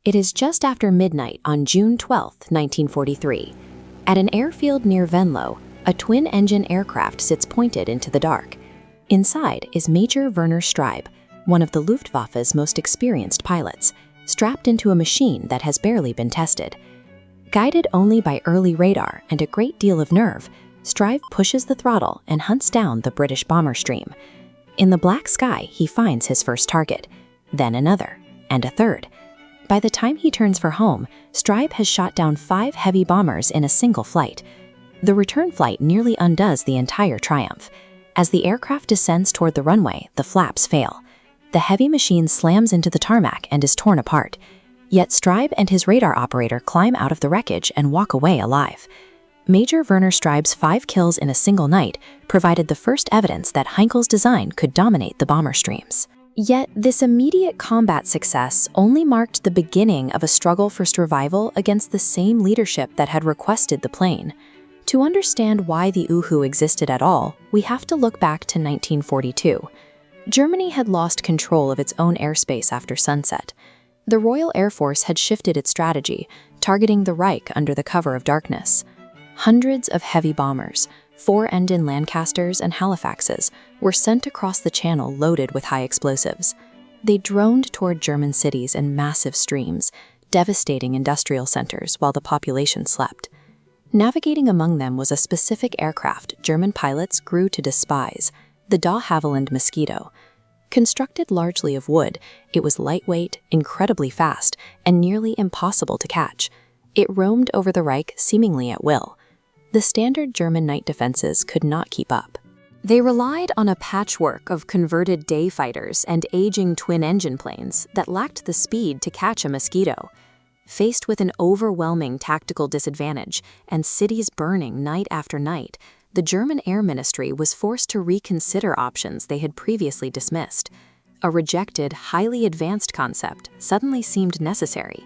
It is just after midnight on June 12, 1943. At an airfield near Venlo, a twin-engine aircraft sits pointed into the dark. Inside is Major Werner Streib, one of the Luftwaffe's most experienced pilots, strapped into a machine that has barely been tested. Guided only by early radar and a great deal of nerve, Streib pushes the throttle and hunts down the British bomber stream. In the black sky, he finds his first target, then another, and a third. By the time he turns for home, Streib has shot down 5 heavy bombers in a single flight. The return flight nearly undoes the entire triumph. As the aircraft descends toward the runway, the flaps fail. The heavy machine slams into the tarmac and is torn apart. Yet Streib and his radar operator climb out of the wreckage and walk away alive. Major Werner Streib's 5 kills in a single night provided the first evidence that Heinkel's design could dominate the bomber streams. Yet, this immediate combat success only marked the beginning of a struggle for survival against the same leadership that had requested the plane. To understand why the Uhu existed at all, we have to look back to 1942. Germany had lost control of its own airspace after sunset. The Royal Air Force had shifted its strategy, targeting the Reich under the cover of darkness. Hundreds of heavy bombers, 4-engine Lancasters and Halifaxes, were sent across the channel loaded with high explosives. They droned toward German cities in massive streams, devastating industrial centers while the population slept. Navigating among them was a specific aircraft German pilots grew to despise, the Havilland Mosquito. Constructed largely of wood, it was lightweight, incredibly fast, and nearly impossible to catch. It roamed over the Reich seemingly at will. The standard German night defenses could not keep up. They relied on a patchwork of converted day fighters and aging twin-engine planes that lacked the speed to catch a Mosquito. Faced with an overwhelming tactical disadvantage and cities burning night after night, the German Air Ministry was forced to reconsider options they had previously dismissed. A rejected, highly advanced concept suddenly seemed necessary.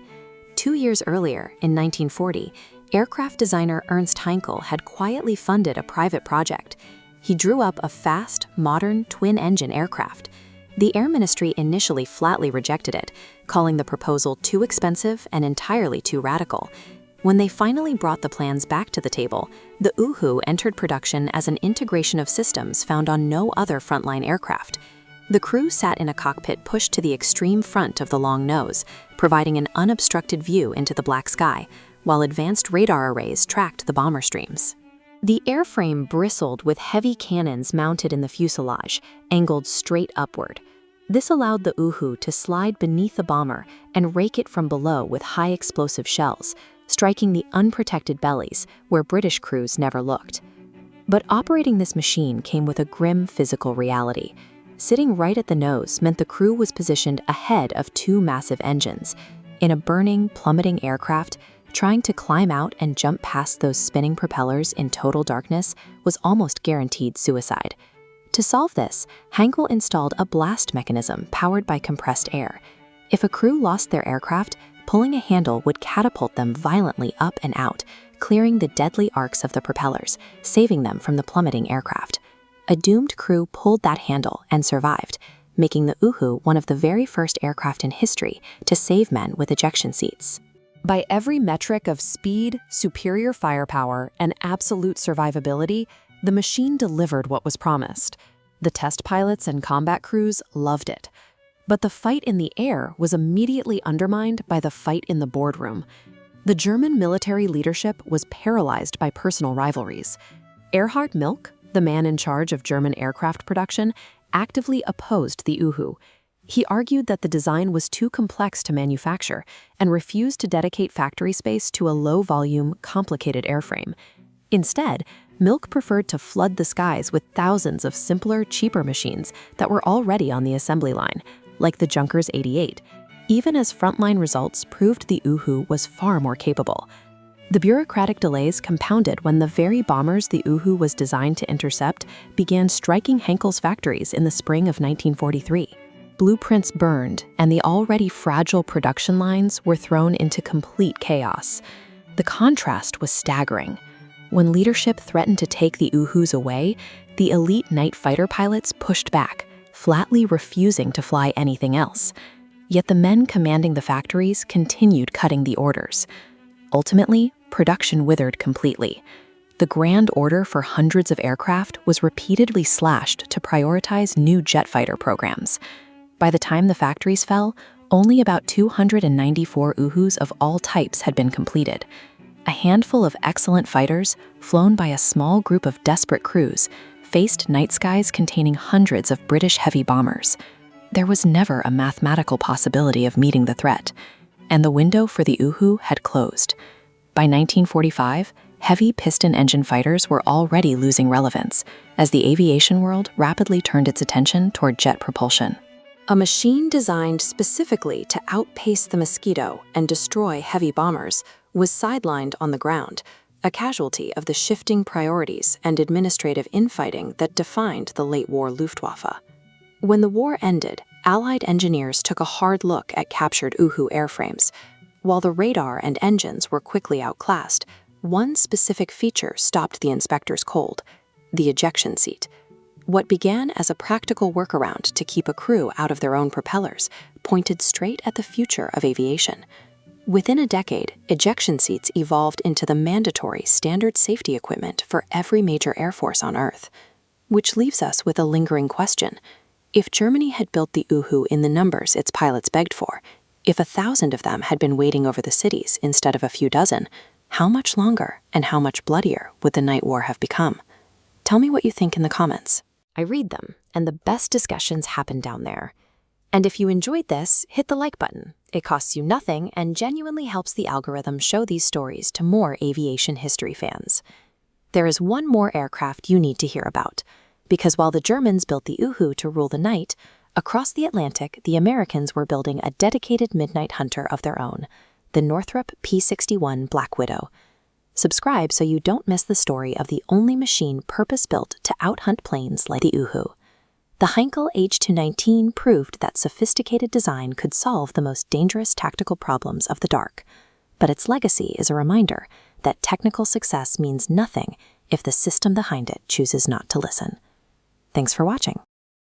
2 years earlier, in 1940, aircraft designer Ernst Heinkel had quietly funded a private project. He drew up a fast, modern, twin-engine aircraft. The Air Ministry initially flatly rejected it, calling the proposal too expensive and entirely too radical. When they finally brought the plans back to the table, the Uhu entered production as an integration of systems found on no other frontline aircraft. The crew sat in a cockpit pushed to the extreme front of the long nose, providing an unobstructed view into the black sky, while advanced radar arrays tracked the bomber streams. The airframe bristled with heavy cannons mounted in the fuselage, angled straight upward. This allowed the Uhu to slide beneath the bomber and rake it from below with high explosive shells, striking the unprotected bellies where British crews never looked. But operating this machine came with a grim physical reality. Sitting right at the nose meant the crew was positioned ahead of 2 massive engines. In a burning, plummeting aircraft, trying to climb out and jump past those spinning propellers in total darkness was almost guaranteed suicide. To solve this, Heinkel installed a blast mechanism powered by compressed air. If a crew lost their aircraft, pulling a handle would catapult them violently up and out, clearing the deadly arcs of the propellers, saving them from the plummeting aircraft. A doomed crew pulled that handle and survived, making the Uhu one of the very first aircraft in history to save men with ejection seats. By every metric of speed, superior firepower, and absolute survivability, the machine delivered what was promised. The test pilots and combat crews loved it. But the fight in the air was immediately undermined by the fight in the boardroom. The German military leadership was paralyzed by personal rivalries. Erhard Milch, the man in charge of German aircraft production, actively opposed the Uhu. He argued that the design was too complex to manufacture and refused to dedicate factory space to a low-volume, complicated airframe. Instead, Milch preferred to flood the skies with thousands of simpler, cheaper machines that were already on the assembly line, like the Junkers 88, even as frontline results proved the Uhu was far more capable. The bureaucratic delays compounded when the very bombers the Uhu was designed to intercept began striking Heinkel's factories in the spring of 1943. Blueprints burned, and the already fragile production lines were thrown into complete chaos. The contrast was staggering. When leadership threatened to take the Uhus away, the elite night fighter pilots pushed back, flatly refusing to fly anything else. Yet the men commanding the factories continued cutting the orders. Ultimately, production withered completely. The grand order for hundreds of aircraft was repeatedly slashed to prioritize new jet fighter programs. By the time the factories fell, only about 294 Uhus of all types had been completed. A handful of excellent fighters, flown by a small group of desperate crews, faced night skies containing hundreds of British heavy bombers. There was never a mathematical possibility of meeting the threat, and the window for the Uhu had closed. By 1945, heavy piston-engine fighters were already losing relevance, as the aviation world rapidly turned its attention toward jet propulsion. A machine designed specifically to outpace the Mosquito and destroy heavy bombers was sidelined on the ground, a casualty of the shifting priorities and administrative infighting that defined the late-war Luftwaffe. When the war ended, Allied engineers took a hard look at captured Uhu airframes. While the radar and engines were quickly outclassed, one specific feature stopped the inspectors cold: the ejection seat. What began as a practical workaround to keep a crew out of their own propellers pointed straight at the future of aviation. Within a decade, ejection seats evolved into the mandatory standard safety equipment for every major air force on Earth. Which leaves us with a lingering question. If Germany had built the Uhu in the numbers its pilots begged for, if 1,000 of them had been waiting over the cities instead of a few dozen, how much longer and how much bloodier would the night war have become? Tell me what you think in the comments. I read them, and the best discussions happen down there. And if you enjoyed this, hit the like button. It costs you nothing and genuinely helps the algorithm show these stories to more aviation history fans. There is one more aircraft you need to hear about, because while the Germans built the Uhu to rule the night, across the Atlantic, the Americans were building a dedicated midnight hunter of their own, the Northrop P-61 Black Widow. Subscribe so you don't miss the story of the only machine purpose-built to out-hunt planes like the Uhu. The Heinkel H-219 proved that sophisticated design could solve the most dangerous tactical problems of the dark. But its legacy is a reminder that technical success means nothing if the system behind it chooses not to listen. Thanks for watching.